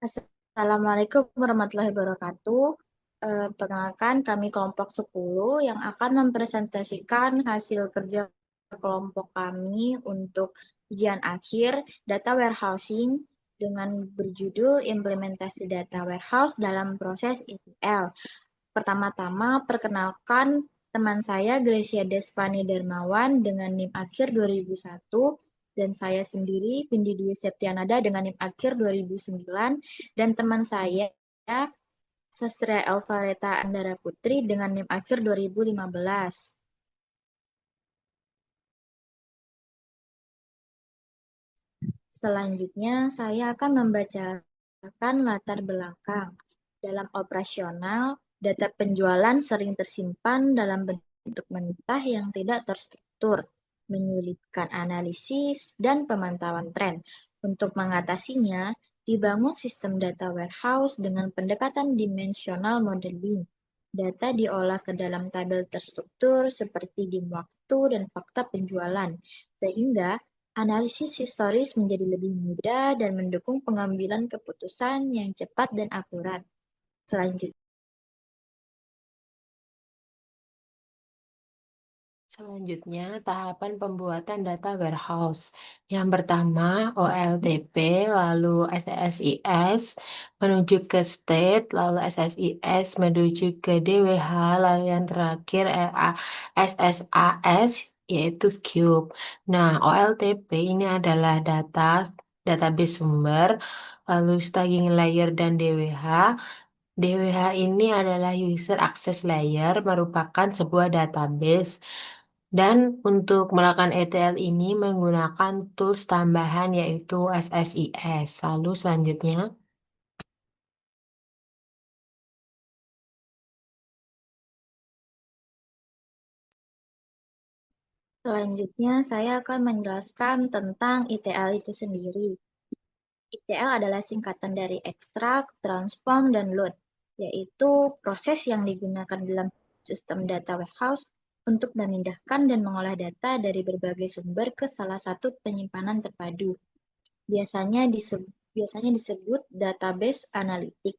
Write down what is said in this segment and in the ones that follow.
Assalamualaikum warahmatullahi wabarakatuh. Perkenalkan, kami kelompok 10 yang akan mempresentasikan hasil kerja kelompok kami untuk ujian akhir data warehousing dengan berjudul implementasi data warehouse dalam proses ETL. Pertama-tama, perkenalkan teman saya Gracia Desvani Darmawan dengan NIM akhir 2001 dan saya sendiri Vindi Dwi Septianada dengan NIM akhir 2009 dan teman saya Sastra Elvareta Andara Putri dengan NIM akhir 2015. Selanjutnya, saya akan membacakan latar belakang. Dalam operasional, data penjualan sering tersimpan dalam bentuk mentah yang tidak terstruktur, menyulitkan analisis dan pemantauan tren. Untuk mengatasinya, dibangun sistem data warehouse dengan pendekatan dimensional modeling. Data diolah ke dalam tabel terstruktur seperti di waktu dan fakta penjualan, sehingga analisis historis menjadi lebih mudah dan mendukung pengambilan keputusan yang cepat dan akurat. Selanjutnya, Selanjutnya, tahapan pembuatan data warehouse. Yang pertama, OLTP, lalu SSIS, menuju ke state, lalu SSIS, menuju ke DWH, lalu yang terakhir SSAS, yaitu cube. Nah, OLTP ini adalah database sumber, lalu staging layer dan DWH. DWH ini adalah user access layer, merupakan sebuah database. Dan untuk melakukan ETL ini menggunakan tools tambahan yaitu SSIS. Lalu selanjutnya, selanjutnya saya akan menjelaskan tentang ETL itu sendiri. ETL adalah singkatan dari extract, transform, dan load, yaitu proses yang digunakan dalam sistem data warehouse untuk memindahkan dan mengolah data dari berbagai sumber ke salah satu penyimpanan terpadu. Biasanya disebut database analitik.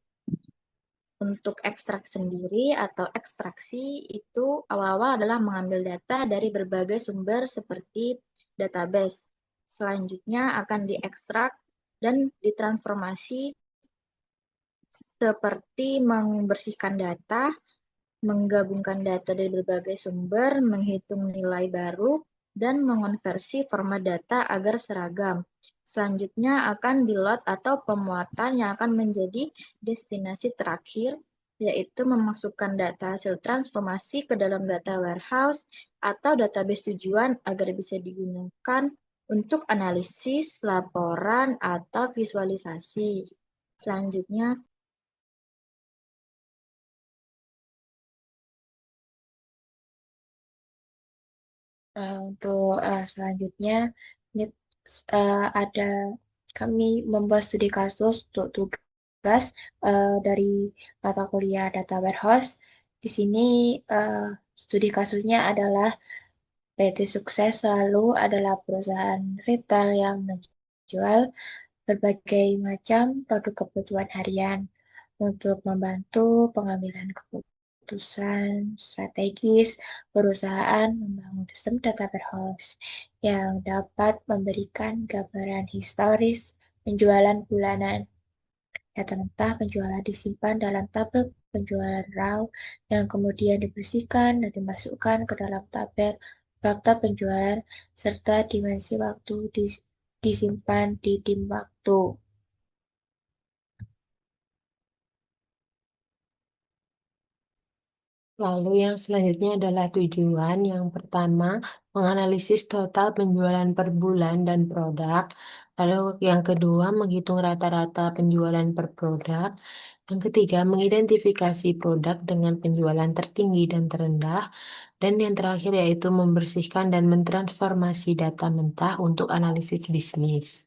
Untuk ekstrak sendiri atau ekstraksi itu awal-awal adalah mengambil data dari berbagai sumber seperti database. Selanjutnya akan diekstrak dan ditransformasi seperti membersihkan data, menggabungkan data dari berbagai sumber, menghitung nilai baru, dan mengonversi format data agar seragam. Selanjutnya akan di-load atau pemuatan yang akan menjadi destinasi terakhir, yaitu memasukkan data hasil transformasi ke dalam data warehouse atau database tujuan agar bisa digunakan untuk analisis, laporan, atau visualisasi. Selanjutnya, Untuk selanjutnya, ini ada kami membuat studi kasus untuk tugas dari mata kuliah Data Warehouse. Di sini studi kasusnya adalah PT Sukses selalu adalah perusahaan retail yang menjual berbagai macam produk kebutuhan harian untuk membantu pengambilan keputusan strategis perusahaan membangun sistem data warehouse yang dapat memberikan gambaran historis penjualan bulanan. Data mentah penjualan disimpan dalam tabel penjualan raw yang kemudian dibersihkan dan dimasukkan ke dalam tabel fakta penjualan serta dimensi waktu disimpan di dim waktu. lalu yang selanjutnya adalah tujuan. Yang pertama, menganalisis total penjualan per bulan dan produk. Lalu yang kedua, menghitung rata-rata penjualan per produk. Yang ketiga, mengidentifikasi produk dengan penjualan tertinggi dan terendah. Dan yang terakhir yaitu membersihkan dan mentransformasi data mentah untuk analisis bisnis.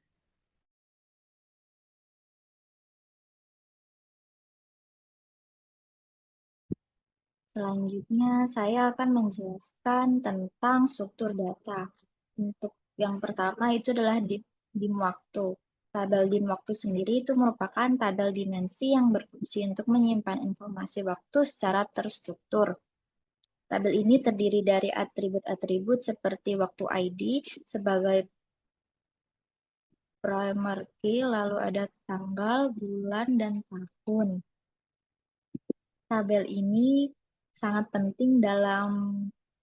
selanjutnya, saya akan menjelaskan tentang struktur data. Untuk yang pertama itu adalah dim waktu. Tabel dim waktu sendiri itu merupakan tabel dimensi yang berfungsi untuk menyimpan informasi waktu secara terstruktur. Tabel ini terdiri dari atribut-atribut seperti waktu ID sebagai primary key, lalu ada tanggal, bulan, dan tahun. Tabel ini sangat penting dalam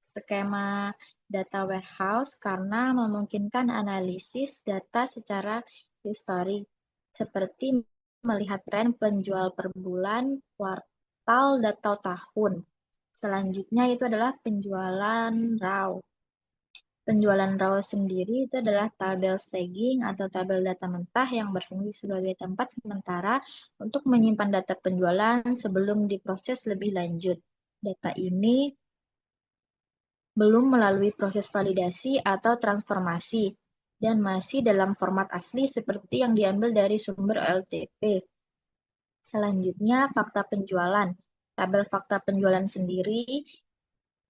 skema data warehouse karena memungkinkan analisis data secara historik, seperti melihat tren penjual per bulan, kuartal, atau tahun. Selanjutnya itu adalah penjualan raw. Penjualan raw sendiri itu adalah tabel staging atau tabel data mentah yang berfungsi sebagai tempat sementara untuk menyimpan data penjualan sebelum diproses lebih lanjut. Data ini belum melalui proses validasi atau transformasi dan masih dalam format asli seperti yang diambil dari sumber OLTP. Selanjutnya, fakta penjualan. Tabel fakta penjualan sendiri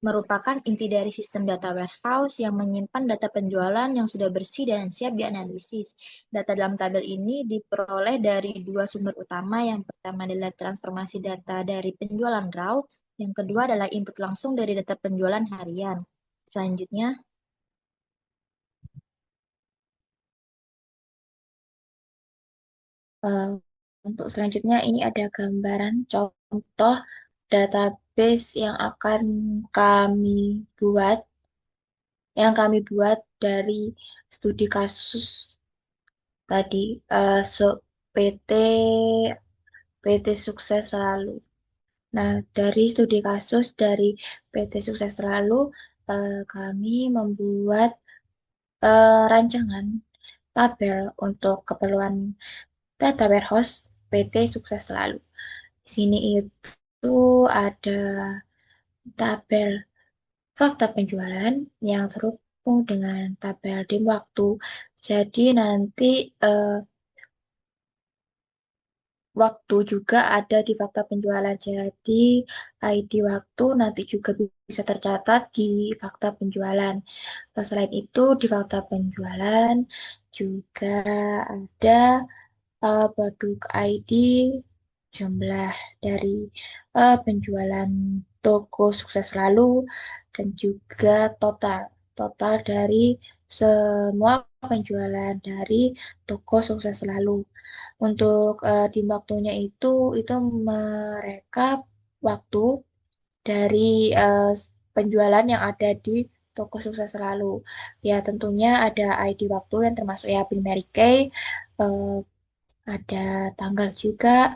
merupakan inti dari sistem data warehouse yang menyimpan data penjualan yang sudah bersih dan siap dianalisis. Data dalam tabel ini diperoleh dari dua sumber utama. Yang pertama adalah transformasi data dari penjualan raw, yang kedua adalah input langsung dari data penjualan harian. Selanjutnya, Untuk selanjutnya ini ada gambaran contoh database kami buat, yang kami buat dari studi kasus tadi, PT PT Sukses Selalu. Nah, dari studi kasus dari PT Sukses Selalu, kami membuat rancangan tabel untuk keperluan data warehouse PT Sukses Selalu. Di sini itu ada tabel fakta penjualan yang terhubung dengan tabel dim waktu. Jadi nanti waktu juga ada di fakta penjualan. Jadi ID waktu nanti juga bisa tercatat di fakta penjualan. Selain itu di fakta penjualan juga ada produk ID, jumlah dari penjualan toko sukses lalu, dan juga total dari semua penjualan dari toko sukses lalu. Untuk di waktunya itu mereka waktu dari penjualan yang ada di toko sukses selalu. Ya tentunya ada ID waktu yang termasuk ya Mary Kay, eh, ada tanggal juga,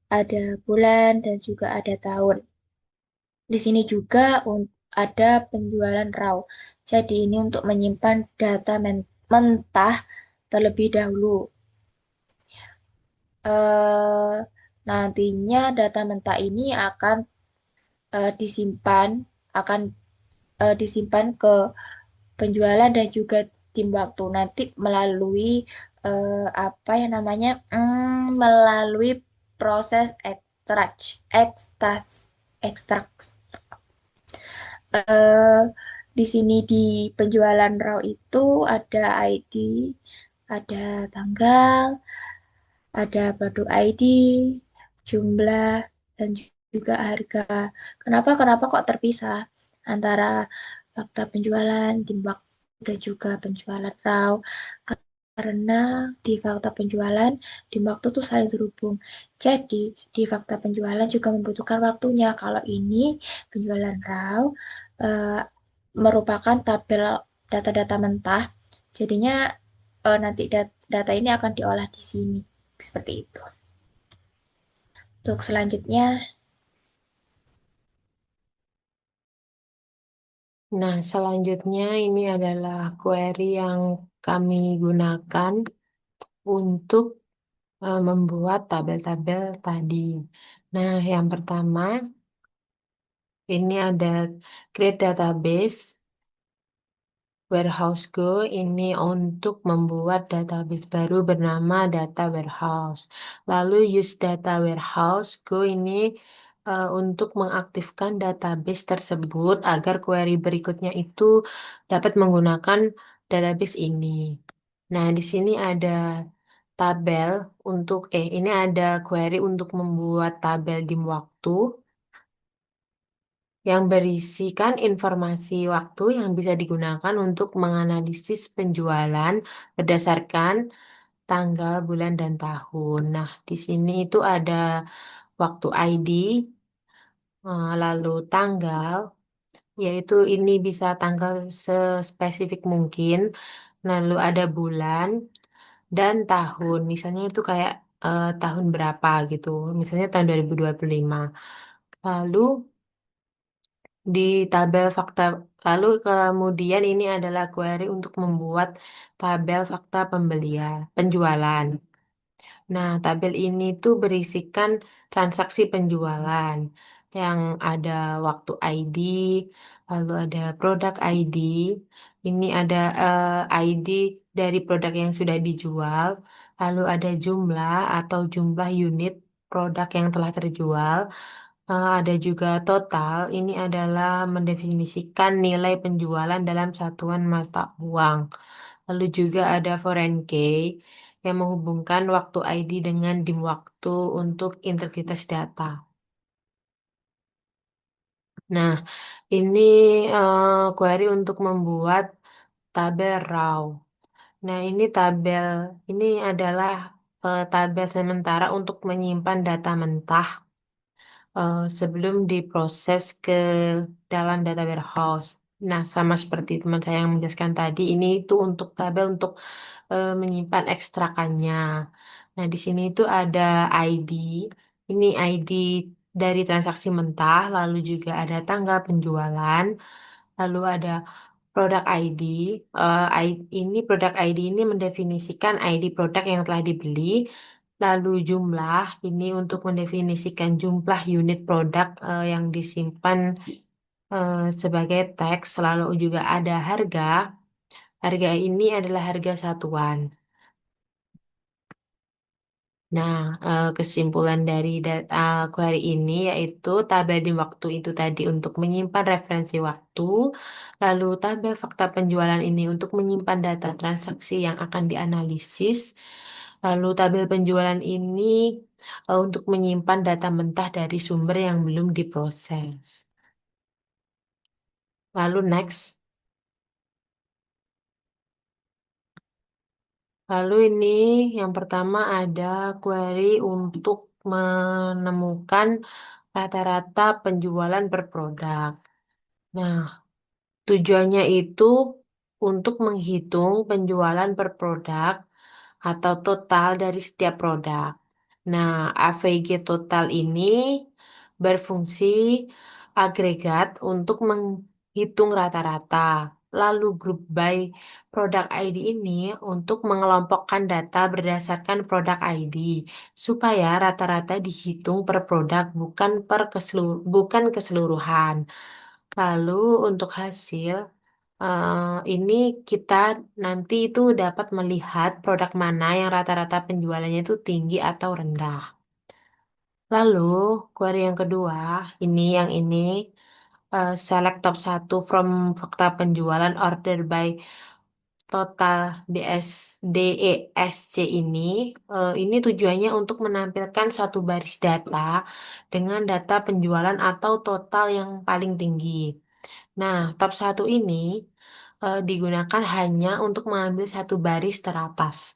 ada bulan, dan juga ada tahun. Di sini juga ada penjualan raw. Jadi ini untuk menyimpan data mentah terlebih dahulu. Eh, Nantinya data mentah ini akan disimpan akan disimpan ke penjualan dan juga tim waktu nanti melalui apa yang namanya melalui proses ekstrak ekstrak eh, di sini di penjualan raw itu ada ID, ada tanggal, ada produk ID, jumlah, dan juga harga. Kenapa kenapa kok terpisah antara fakta penjualan di dan juga penjualan raw? Karena di fakta penjualan di waktu tuh saling terhubung. Jadi di fakta penjualan juga membutuhkan waktunya. Kalau ini penjualan raw eh, merupakan tabel data-data mentah. Jadinya nanti data ini akan diolah di sini. Seperti itu. Untuk selanjutnya, Nah, selanjutnya ini adalah query yang kami gunakan untuk membuat tabel-tabel tadi. Nah, yang pertama ini ada create database. Warehouse Go ini untuk membuat database baru bernama Data Warehouse. Lalu use Data Warehouse Go ini untuk mengaktifkan database tersebut agar query berikutnya itu dapat menggunakan database ini. Nah, di sini ada tabel ini ada query untuk membuat tabel dim waktu yang berisikan informasi waktu yang bisa digunakan untuk menganalisis penjualan berdasarkan tanggal, bulan, dan tahun. Nah, di sini itu ada waktu ID, lalu tanggal, yaitu ini bisa tanggal sespesifik mungkin, lalu ada bulan dan tahun. Misalnya itu kayak tahun berapa gitu, misalnya tahun 2025. Lalu di tabel fakta, lalu kemudian ini adalah query untuk membuat tabel fakta penjualan. Nah, tabel ini tuh berisikan transaksi penjualan yang ada waktu ID, lalu ada produk ID. Ini ada ID dari produk yang sudah dijual, lalu ada jumlah atau jumlah unit produk yang telah terjual. Ada juga total, ini adalah mendefinisikan nilai penjualan dalam satuan mata uang. Lalu juga ada foreign key yang menghubungkan waktu ID dengan dim waktu untuk integritas data. Nah, ini query untuk membuat tabel raw. Nah, ini adalah tabel sementara untuk menyimpan data mentah sebelum diproses ke dalam data warehouse. Nah, sama seperti teman saya yang menjelaskan tadi, ini itu untuk tabel untuk menyimpan ekstrakannya. Nah, di sini itu ada ID. Ini ID dari transaksi mentah, lalu juga ada tanggal penjualan, lalu ada produk ID. Ini produk ID ini mendefinisikan ID produk yang telah dibeli. Lalu jumlah ini untuk mendefinisikan jumlah unit produk yang disimpan sebagai teks. Lalu juga ada harga. Harga ini adalah harga satuan. Nah, kesimpulan dari query ini yaitu tabel di waktu itu tadi untuk menyimpan referensi waktu, lalu tabel fakta penjualan ini untuk menyimpan data transaksi yang akan dianalisis, lalu tabel penjualan ini untuk menyimpan data mentah dari sumber yang belum diproses. Lalu next. Lalu ini yang pertama ada query untuk menemukan rata-rata penjualan per produk. Nah, tujuannya itu untuk menghitung penjualan per produk atau total dari setiap produk. Nah, AVG total ini berfungsi agregat untuk menghitung rata-rata. Lalu grup by product ID ini untuk mengelompokkan data berdasarkan produk ID supaya rata-rata dihitung per produk bukan keseluruhan. Lalu untuk hasil ini kita nanti itu dapat melihat produk mana yang rata-rata penjualannya itu tinggi atau rendah. Lalu, query yang kedua, yang ini select top 1 from fakta penjualan order by total DESC ini tujuannya untuk menampilkan satu baris data dengan data penjualan atau total yang paling tinggi. Nah, top 1 ini digunakan hanya untuk mengambil satu baris teratas.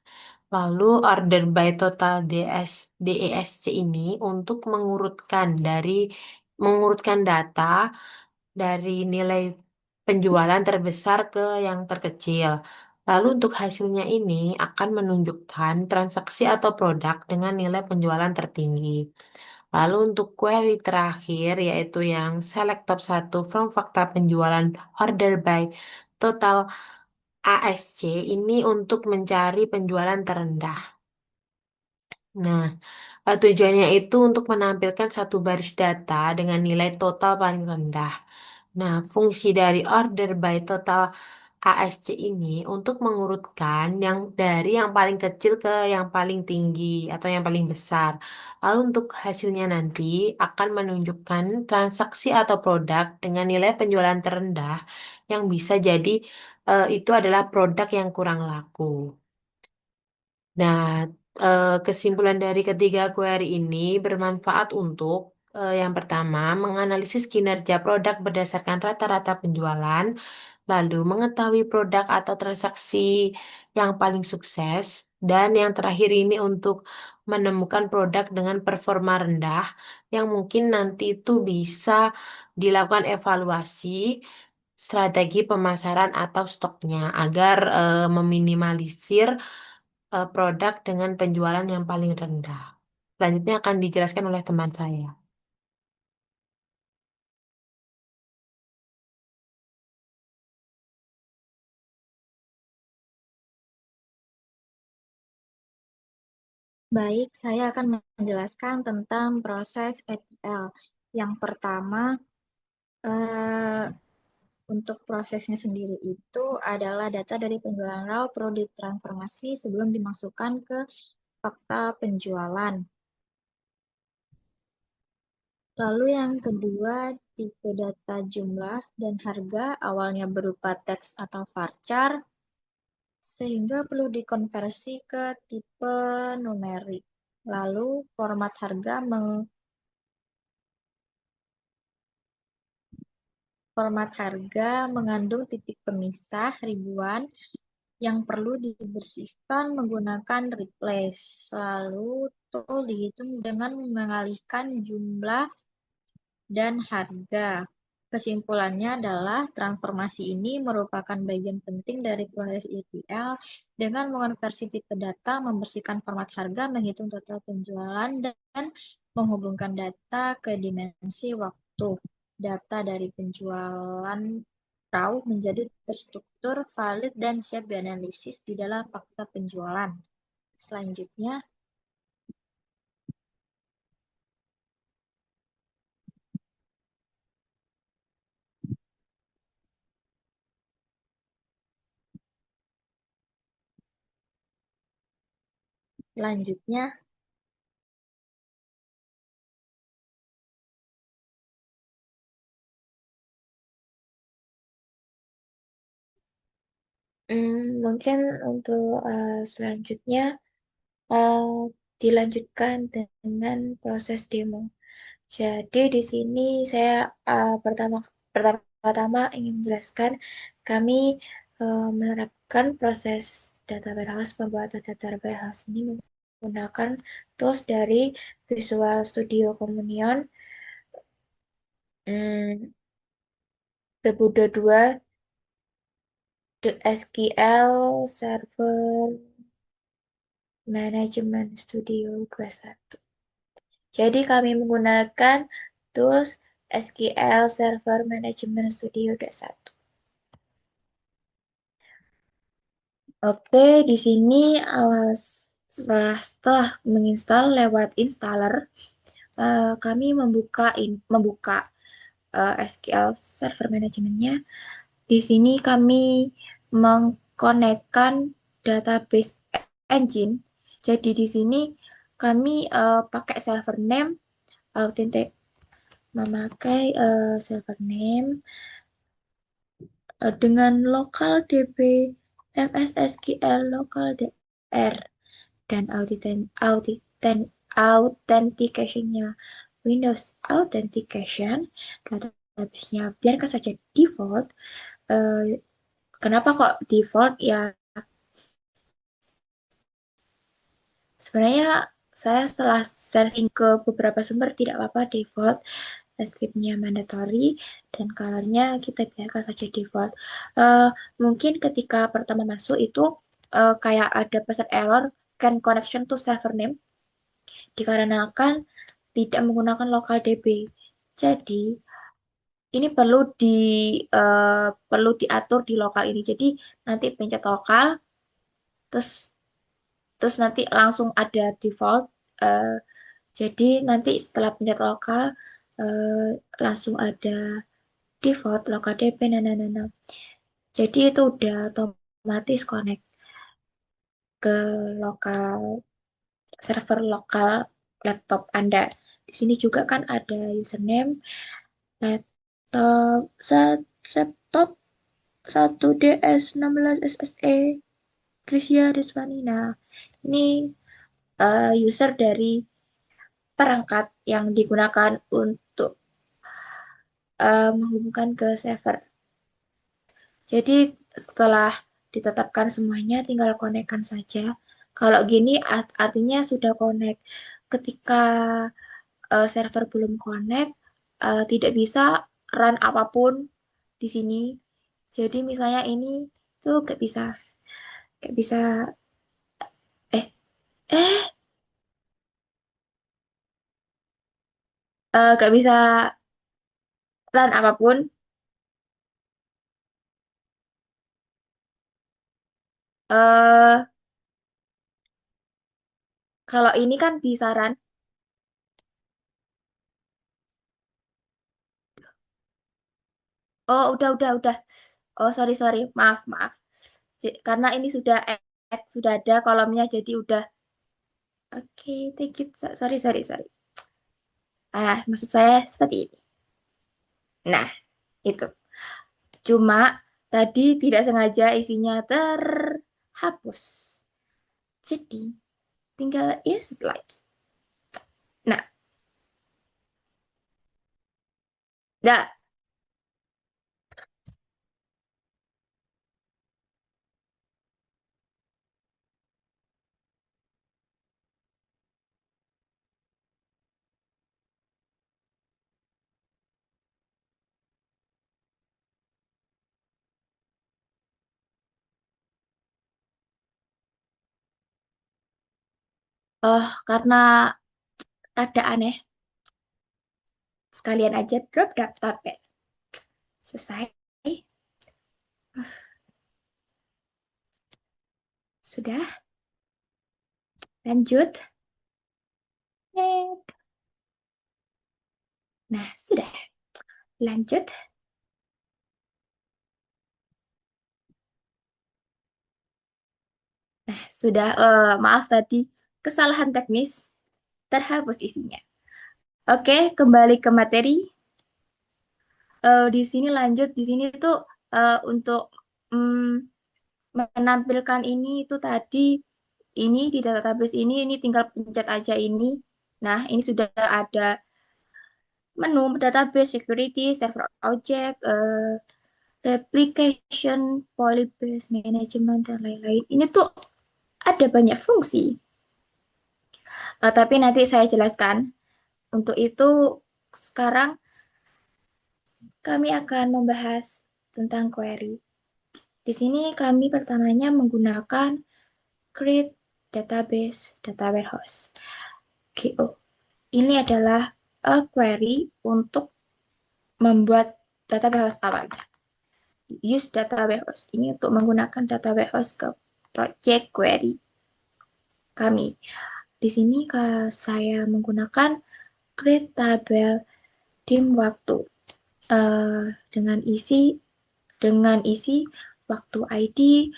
Lalu order by total DESC ini untuk mengurutkan data dari nilai penjualan terbesar ke yang terkecil. Lalu untuk hasilnya ini akan menunjukkan transaksi atau produk dengan nilai penjualan tertinggi. Lalu untuk query terakhir yaitu yang select top 1 from fakta penjualan order by total ASC ini untuk mencari penjualan terendah. Nah, tujuannya itu untuk menampilkan satu baris data dengan nilai total paling rendah. Nah, fungsi dari order by total ASC ini untuk mengurutkan dari yang paling kecil ke yang paling tinggi atau yang paling besar. Lalu untuk hasilnya nanti akan menunjukkan transaksi atau produk dengan nilai penjualan terendah yang bisa jadi itu adalah produk yang kurang laku. Nah, kesimpulan dari ketiga query ini bermanfaat untuk yang pertama, menganalisis kinerja produk berdasarkan rata-rata penjualan, lalu mengetahui produk atau transaksi yang paling sukses, dan yang terakhir ini untuk menemukan produk dengan performa rendah yang mungkin nanti itu bisa dilakukan evaluasi strategi pemasaran atau stoknya agar meminimalisir produk dengan penjualan yang paling rendah. Selanjutnya akan dijelaskan oleh teman saya. Baik, saya akan menjelaskan tentang proses ETL. Yang pertama, eh, untuk prosesnya sendiri itu adalah data dari penjualan raw perlu ditransformasi sebelum dimasukkan ke fakta penjualan. Lalu yang kedua, tipe data jumlah dan harga awalnya berupa teks atau varchar, sehingga perlu dikonversi ke tipe numerik. Lalu format harga mengandung titik pemisah ribuan yang perlu dibersihkan menggunakan replace. Lalu tool dihitung dengan mengalihkan jumlah dan harga. Kesimpulannya adalah transformasi ini merupakan bagian penting dari proses ETL dengan mengonversi tipe data, membersihkan format harga, menghitung total penjualan, dan menghubungkan data ke dimensi waktu. Data dari penjualan raw menjadi terstruktur, valid, dan siap dianalisis di dalam fakta penjualan. Selanjutnya, selanjutnya Mungkin untuk selanjutnya eh, dilanjutkan dengan proses demo. Jadi di sini saya pertama-tama ingin menjelaskan kami menerapkan proses data warehouse, pembuatan data warehouse ini menggunakan tools dari Visual Studio Communion, Bebuda 2, SQL Server Management Studio 21. Jadi kami menggunakan tools SQL Server Management Studio 21. Oke, di sini awal setelah menginstal lewat installer, kami membuka SQL Server Management-nya. Di sini kami mengkonekkan database engine. Jadi di sini kami pakai server name, memakai server name dengan local DB MSSQL local DR dan authentication-nya Windows Authentication, database-nya biarkan saja default. Kenapa kok default? Ya, sebenarnya saya setelah searching ke beberapa sumber tidak apa-apa default, script-nya mandatory, dan color-nya kita biarkan saja default. Mungkin ketika pertama masuk itu kayak ada pesan error, can connection to server name, dikarenakan tidak menggunakan local DB. Jadi ini perlu diatur di lokal ini. Jadi nanti pencet lokal, terus terus nanti langsung ada default. Uh, jadi nanti setelah pencet lokal langsung ada default lokal DB. Nah. Jadi itu udah otomatis connect ke lokal server lokal laptop Anda. Di sini juga kan ada username laptop laptop 1DS16 SSE Krisya Desvanina. Ini user dari perangkat yang digunakan untuk menghubungkan ke server. Jadi setelah ditetapkan semuanya, tinggal konekkan saja. Kalau gini artinya sudah connect. Ketika server belum connect, tidak bisa run apapun di sini. Jadi misalnya ini tuh gak bisa, eh, eh, gak bisa run apapun. eh Kalau ini kan bisa run. Oh, udah. Oh, sorry. Maaf. Karena ini sudah sudah ada kolomnya, jadi udah. Oke, thank you. Sorry. Maksud saya seperti ini. Nah, itu. Cuma tadi tidak sengaja isinya terhapus. Jadi, tinggal insert lagi. Nah, nah, karena rada aneh, sekalian aja drop tabel. Selesai. Sudah. Lanjut. Next. Nah, sudah. Lanjut. Nah, sudah. Maaf tadi kesalahan teknis, terhapus isinya. Oke, kembali ke materi. Di sini lanjut. Di sini tuh untuk menampilkan ini itu tadi ini di database ini tinggal pencet aja ini. Nah, ini sudah ada menu database, security, server object, replication, polybase management, dan lain-lain. Ini tuh ada banyak fungsi. Tapi nanti saya jelaskan. Untuk itu, sekarang kami akan membahas tentang query. Di sini kami pertamanya menggunakan create database data warehouse. GO. Ini adalah query untuk membuat data warehouse awalnya. Use data warehouse. Ini untuk menggunakan data warehouse ke project query kami. Di sini saya menggunakan create tabel dim waktu dengan isi waktu ID,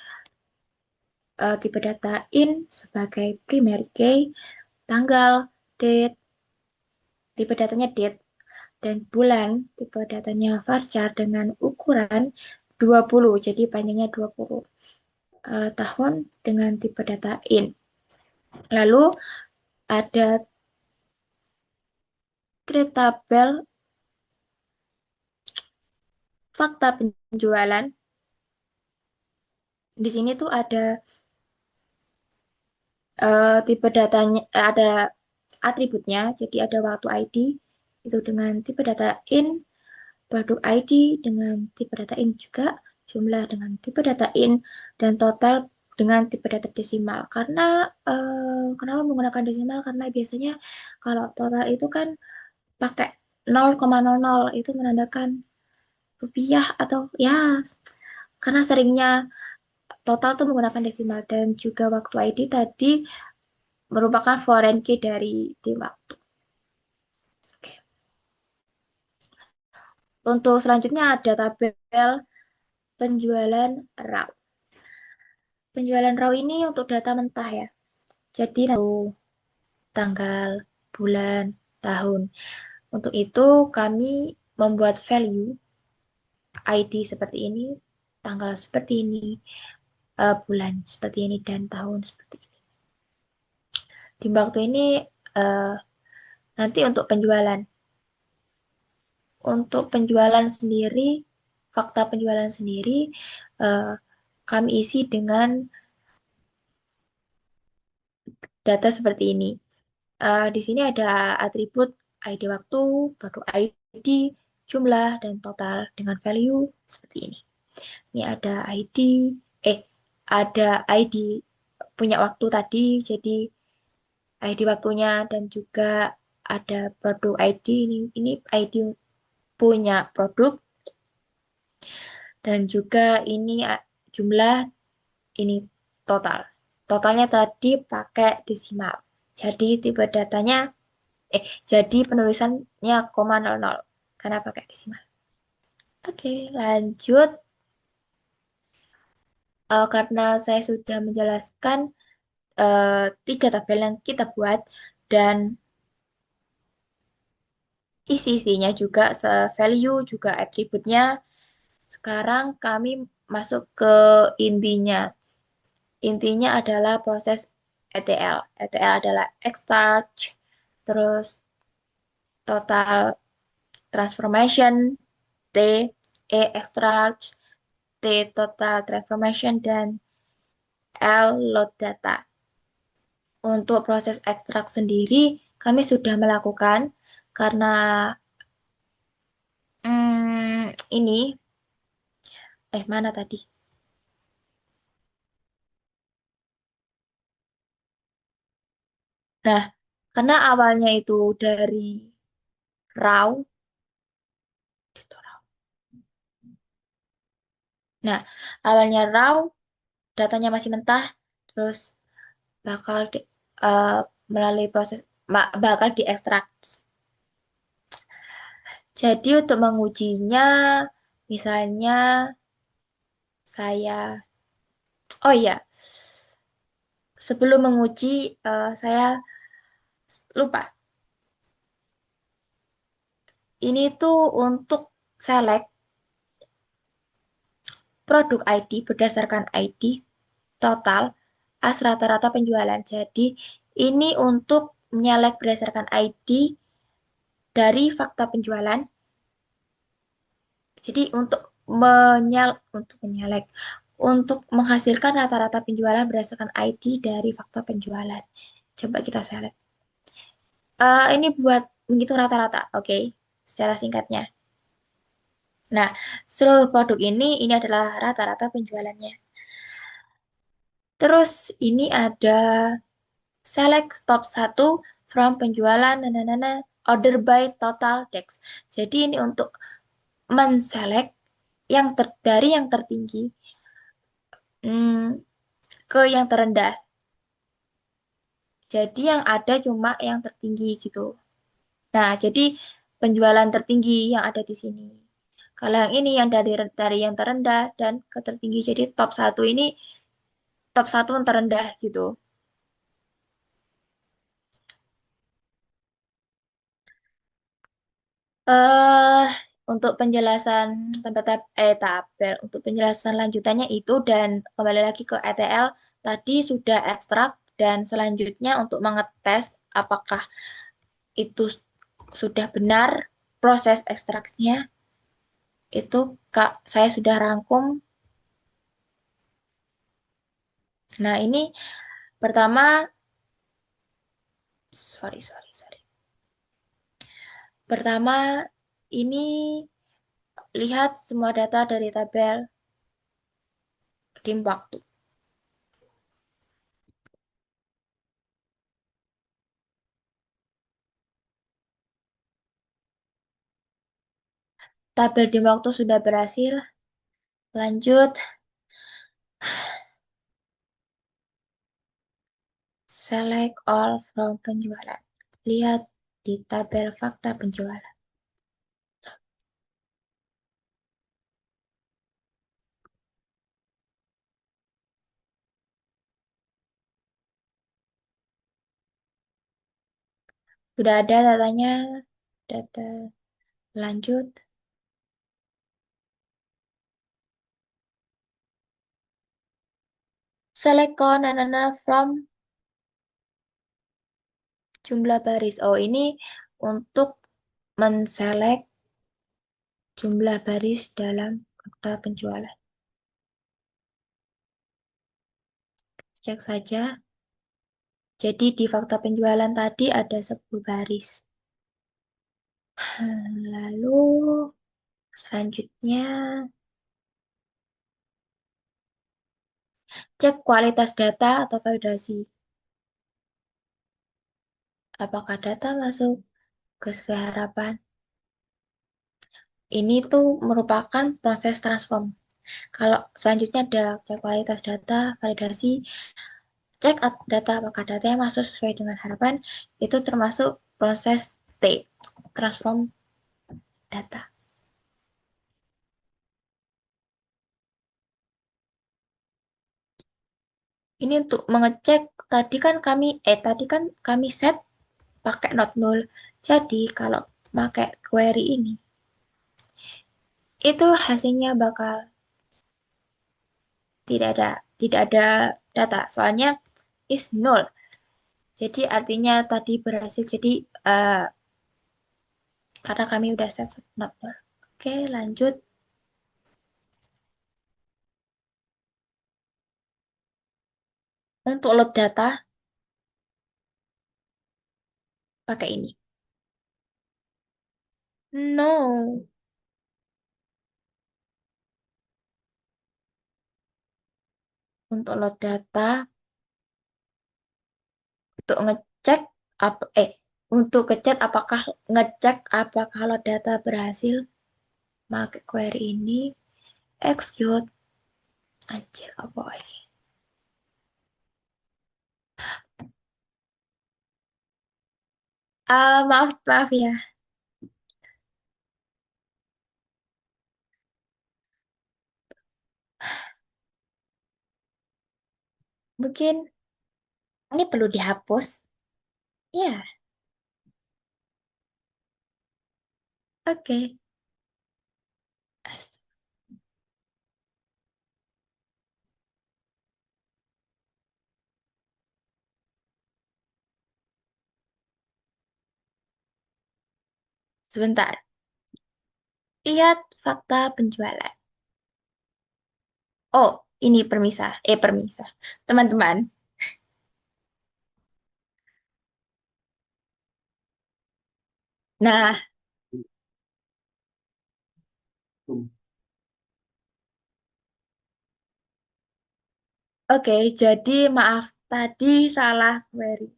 tipe data in sebagai primary key, tanggal, date, tipe datanya date, dan bulan, tipe datanya varchar dengan ukuran 20, jadi panjangnya 20. Tahun dengan tipe data in. Lalu ada create tabel fakta penjualan. Di sini tuh ada tipe datanya, ada atributnya, jadi ada waktu ID itu dengan tipe data in, produk ID dengan tipe data in juga, jumlah dengan tipe data in, dan total dengan tipe data desimal. Karena kenapa menggunakan desimal? Karena biasanya kalau total itu kan pakai 0,00 itu menandakan rupiah atau ya karena seringnya total tuh menggunakan desimal, dan juga waktu ID tadi merupakan foreign key dari tim waktu. Oke. Untuk selanjutnya ada tabel penjualan raw. Penjualan raw ini untuk data mentah ya. Jadi tanggal, bulan, tahun. Untuk itu kami membuat value ID seperti ini, tanggal seperti ini, bulan seperti ini, dan tahun seperti ini. Tim waktu ini eh, nanti untuk penjualan. Untuk penjualan sendiri, fakta penjualan sendiri eh, kami isi dengan data seperti ini. Di sini ada atribut ID waktu, produk ID, jumlah, dan total dengan value seperti ini. Ini ada ID, ada ID punya waktu tadi, jadi ID waktunya dan juga ada produk ID ini ID punya produk dan juga ini jumlah ini total. Totalnya tadi pakai desimal. Jadi tipe datanya jadi penulisannya koma 00 karena pakai desimal. Oke, lanjut. Karena saya sudah menjelaskan tiga tabel yang kita buat dan isi-isinya juga, value juga atributnya. Sekarang kami masuk ke intinya. Intinya adalah proses ETL. ETL adalah extract, terus total transformation, T, E extract, T total transformation, dan L load data. Untuk proses ekstrak sendiri, kami sudah melakukan karena ini, mana tadi? Nah, karena awalnya itu dari raw, gitu, raw. Nah, awalnya raw, datanya masih mentah, terus bakal eh, melalui proses bakal diekstrak. Jadi untuk mengujinya, misalnya saya, oh ya, sebelum menguji saya lupa. Ini tuh untuk select produk ID berdasarkan ID total as rata-rata penjualan. Jadi ini untuk menyelek berdasarkan ID dari fakta penjualan. Jadi untuk menyalek untuk menghasilkan rata-rata penjualan berdasarkan ID dari fakta penjualan. Coba kita select. Ini buat menghitung rata-rata, oke? Secara singkatnya. Nah, seluruh produk ini adalah rata-rata penjualannya. Terus ini ada select top 1 from penjualan order by total dex. Jadi ini untuk menselect dari yang tertinggi hmm, ke yang terendah. Jadi yang ada cuma yang tertinggi gitu. Nah, jadi penjualan tertinggi yang ada di sini. Kalau yang ini yang dari yang terendah dan ke tertinggi. Jadi top satu yang terendah gitu. eh untuk penjelasan tabel untuk penjelasan lanjutannya itu dan kembali lagi ke ETL tadi sudah ekstrak dan selanjutnya untuk mengetes apakah itu sudah benar proses ekstraksinya itu Kak saya sudah rangkum. Nah, ini pertama sorry. Pertama ini lihat semua data dari tabel tim waktu. Tabel tim waktu sudah berhasil. Lanjut, select all from penjualan. Lihat di tabel fakta penjualan. Sudah ada datanya, data lanjut. Select from Jumlah baris. Oh, ini untuk menselek jumlah baris dalam fakta penjualan. Cek saja. Jadi di fakta penjualan tadi ada 10 baris. Lalu selanjutnya cek kualitas data atau validasi. Apakah data masuk ke sesuai harapan? Ini tuh merupakan proses transform. Kalau selanjutnya ada cek kualitas data, validasi, cek data apakah datanya masuk sesuai dengan harapan, itu termasuk proses T, transform data. Ini untuk mengecek tadi kan kami set pakai not null. Jadi kalau pakai query ini itu hasilnya bakal tidak ada data. Soalnya is null. Jadi artinya tadi berhasil. Jadi karena kami udah set not null. Oke, lanjut. Untuk load data pakai ini. No. Untuk load data untuk ngecek apa untuk ngecek apakah load data berhasil pakai query ini execute aja apa ini. Maaf maaf ya. Mungkin ini perlu dihapus. Ya, oke. Sebentar. Lihat fakta penjualan. Oh, ini permisah. Permisah. Teman-teman. Nah, oke. Jadi maaf tadi salah query.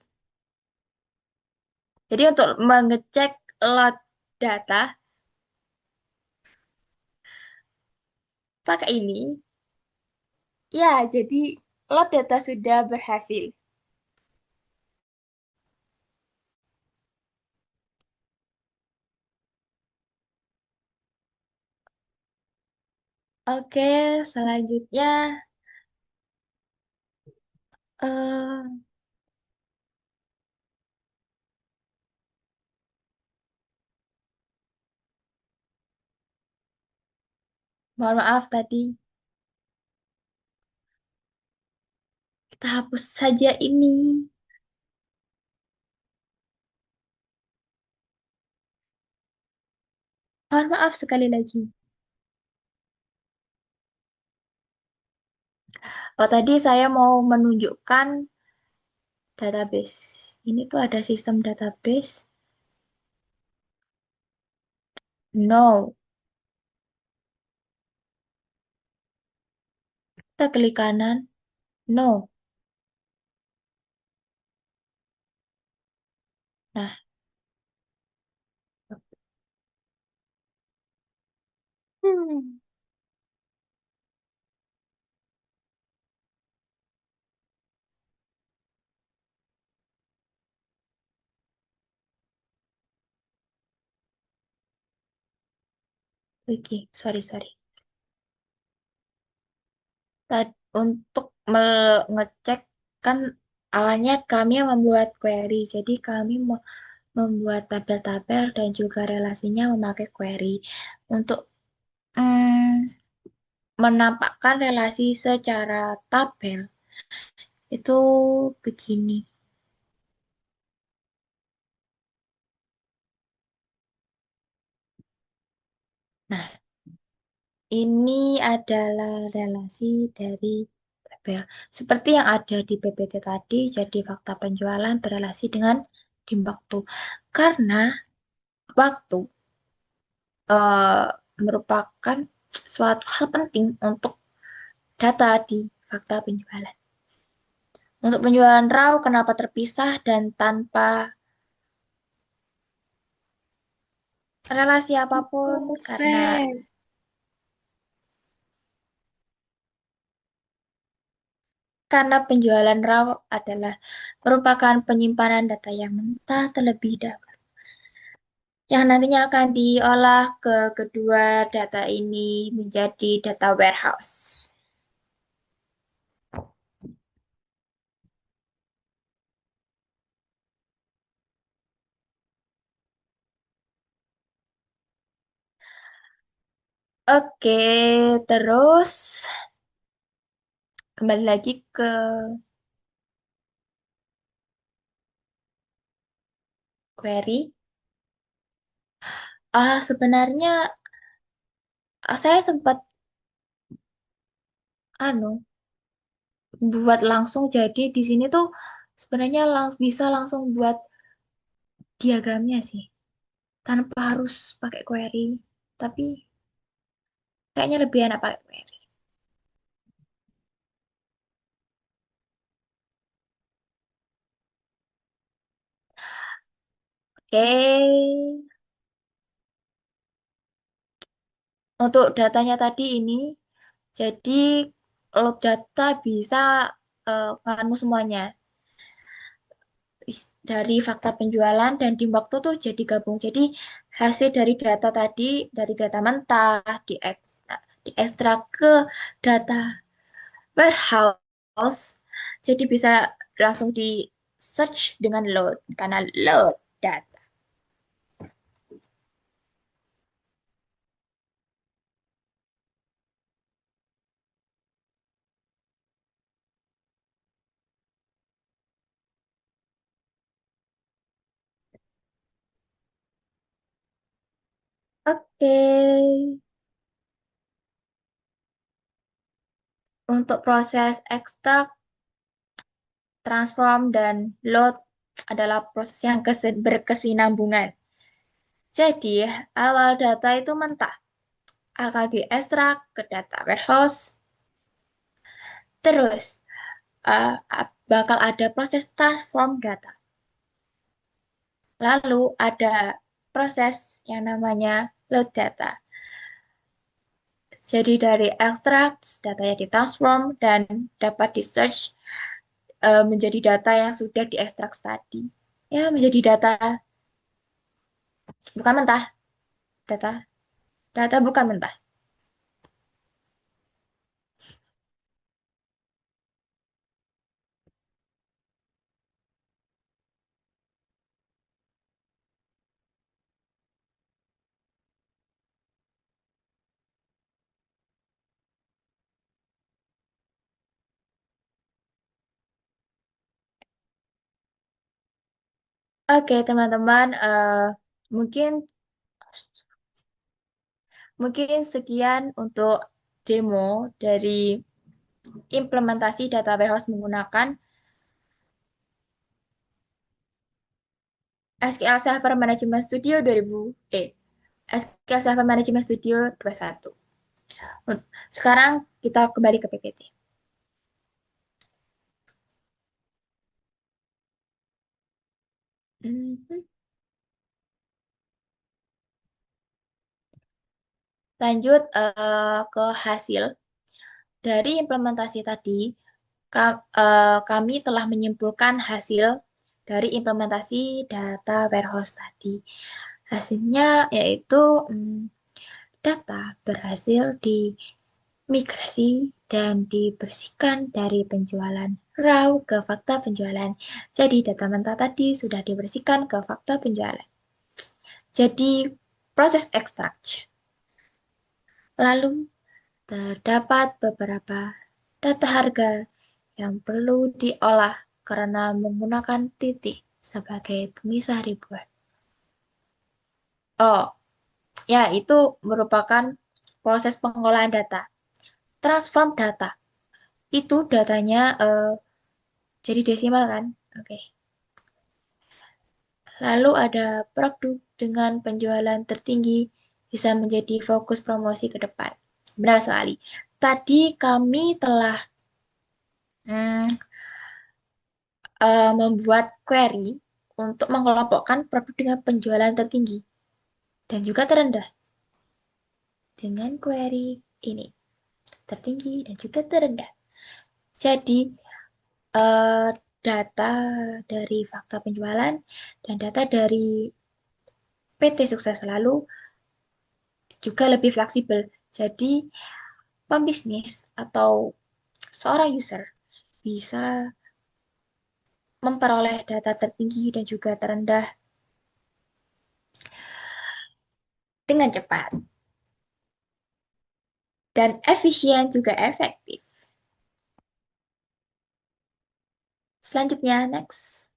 Jadi untuk mengecek load data pakai ini. Ya, jadi load data sudah berhasil. Oke, selanjutnya eh mohon maaf tadi kita hapus saja ini. Mohon maaf sekali lagi. Oh, tadi saya mau menunjukkan database. Ini tuh ada sistem database. No. Kita klik kanan. No. Nah, hmm. Oke, sorry, sorry. Untuk ngecek kan awalnya kami membuat query. Jadi kami mau membuat tabel-tabel dan juga relasinya memakai query. Untuk menampakkan relasi secara tabel itu begini. Ini adalah relasi dari tabel. Seperti yang ada di PPT tadi, jadi fakta penjualan berrelasi dengan dim waktu. Karena waktu eh, merupakan suatu hal penting untuk data di fakta penjualan. Untuk penjualan raw, kenapa terpisah dan tanpa relasi apapun? Karena penjualan raw adalah merupakan penyimpanan data yang mentah terlebih dahulu, yang nantinya akan diolah ke kedua data ini menjadi data warehouse. Oke, terus kembali lagi ke query. Sebenarnya saya sempat anu buat langsung, jadi di sini tuh sebenarnya bisa langsung buat diagramnya sih tanpa harus pakai query, tapi kayaknya lebih enak pakai query. Oke, untuk datanya tadi ini, jadi load data bisa kamu semuanya. Dari fakta penjualan dan di waktu tuh jadi gabung. Jadi hasil dari data tadi, dari data mentah, diekstrak ke data warehouse. Jadi bisa langsung di search dengan load, karena load data. Oke, untuk proses ekstrak, transform, dan load adalah proses yang berkesinambungan. Jadi, awal data itu mentah akan diekstrak ke data warehouse. Terus, uh, bakal ada proses transform data. Lalu ada proses yang namanya load data. Jadi dari extract, datanya ditransform dan dapat di-search menjadi data yang sudah diekstrak tadi. Ya, menjadi data, bukan mentah. Data, data bukan mentah. Oke, teman-teman, mungkin mungkin sekian untuk demo dari implementasi data warehouse menggunakan SQL Server Management Studio 2000 SQL Server Management Studio 21. Sekarang kita kembali ke PPT. Mhm. Lanjut ke hasil. Dari implementasi tadi, kami telah menyimpulkan hasil dari implementasi data warehouse tadi. Hasilnya yaitu data berhasil dimigrasi dan dibersihkan dari penjualan raw ke fakta penjualan. Jadi data mentah tadi sudah dibersihkan ke fakta penjualan. Jadi proses ekstrak. Lalu terdapat beberapa data harga yang perlu diolah karena menggunakan titik sebagai pemisah ribuan. Oh, ya itu merupakan proses pengolahan data. Transform data. Itu datanya jadi desimal kan? Oke. Lalu ada produk dengan penjualan tertinggi bisa menjadi fokus promosi ke depan. Benar sekali. Tadi kami telah membuat query untuk mengelompokkan produk dengan penjualan tertinggi dan juga terendah. Dengan query ini, tertinggi dan juga terendah. Jadi, data dari fakta penjualan dan data dari PT Sukses Selalu juga lebih fleksibel. Jadi, pembisnis atau seorang user bisa memperoleh data tertinggi dan juga terendah dengan cepat dan efisien juga efektif. Selanjutnya, next.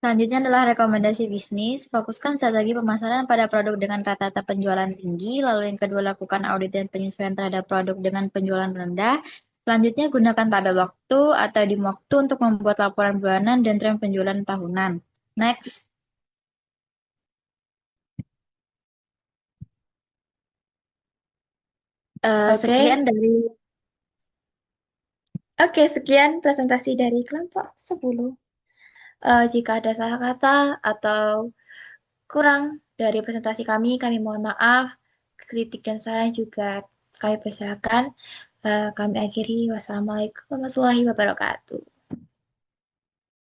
Selanjutnya adalah rekomendasi bisnis. Fokuskan strategi pemasaran pada produk dengan rata-rata penjualan tinggi. Lalu yang kedua, lakukan audit dan penyesuaian terhadap produk dengan penjualan rendah. Selanjutnya, gunakan tabel waktu atau dim waktu untuk membuat laporan bulanan dan tren penjualan tahunan. Next. Sekian dari Sekian presentasi dari kelompok 10. Jika ada salah kata atau kurang dari presentasi kami mohon maaf. Kritik dan saran juga kami persilakan. Kami akhiri. Wassalamualaikum warahmatullahi wabarakatuh.